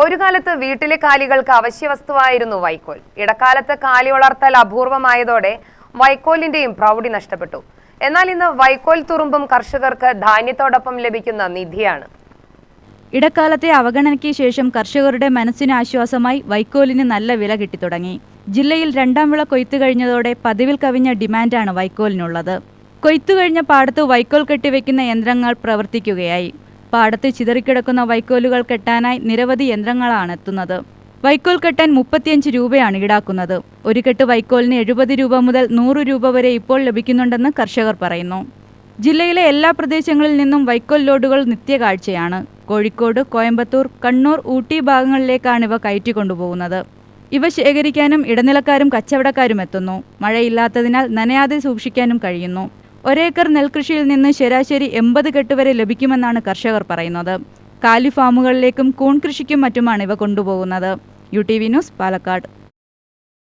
ഒരു കാലത്ത് വീട്ടിലെ കാലികൾക്ക് അവശ്യവസ്തുവായിരുന്നു വൈക്കോൽ. ഇടക്കാലത്ത് കാലി വളർത്തൽ അപൂർവമായതോടെ വൈക്കോലിന്റെയും പ്രൗഢി നഷ്ടപ്പെട്ടു. എന്നാൽ ഇന്ന് വൈക്കോൽ തുറുമ്പും കർഷകർക്ക് ധാന്യത്തോടൊപ്പം ലഭിക്കുന്ന നിധിയാണ്. ഇടക്കാലത്തെ അവഗണനയ്ക്ക് ശേഷം കർഷകരുടെ മനസ്സിന് ആശ്വാസമായി വൈക്കോലിന് നല്ല വില കിട്ടിത്തുടങ്ങി. ജില്ലയിൽ രണ്ടാം വിള കൊയ്ത്തു കഴിഞ്ഞതോടെ പതിവിൽ കവിഞ്ഞ ഡിമാൻഡാണ് വൈക്കോലിനുള്ളത്. കൊയ്ത്തു കഴിഞ്ഞ പാടത്ത് വൈക്കോൽ കെട്ടിവെക്കുന്ന യന്ത്രങ്ങൾ പ്രവർത്തിക്കുകയായി. പാടത്ത് ചിതറിക്കിടക്കുന്ന വൈക്കോലുകൾ കെട്ടാനായി നിരവധി യന്ത്രങ്ങളാണ് എത്തുന്നത്. വൈക്കോൽ കെട്ടാൻ 35 രൂപയാണ് ഈടാക്കുന്നത്. ഒരു കെട്ട് വൈക്കോലിന് 70 രൂപ മുതൽ 100 രൂപ വരെ ഇപ്പോൾ ലഭിക്കുന്നുണ്ടെന്ന് കർഷകർ പറയുന്നു. ജില്ലയിലെ എല്ലാ പ്രദേശങ്ങളിൽ നിന്നും വൈക്കോൽ ലോഡുകൾ നിത്യകാഴ്ചയാണ്. കോഴിക്കോട്, കോയമ്പത്തൂർ, കണ്ണൂർ, ഊട്ടി ഭാഗങ്ങളിലേക്കാണ് ഇവ കയറ്റിക്കൊണ്ടുപോകുന്നത്. ഇവ ശേഖരിക്കാനും ഇടനിലക്കാരും കച്ചവടക്കാരും എത്തുന്നു. മഴയില്ലാത്തതിനാൽ നനയാതെ സൂക്ഷിക്കാനും കഴിയുന്നു. ഒരേക്കർ നെൽകൃഷിയിൽ നിന്ന് ശരാശരി 80 കെട്ട് വരെ ലഭിക്കുമെന്നാണ് കർഷകർ പറയുന്നത്. കാലി ഫാമുകളിലേക്കും കൂൺ കൃഷിക്കും മറ്റുമാണ് ഇവ കൊണ്ടുപോകുന്നത്. UTV news, Palakkad.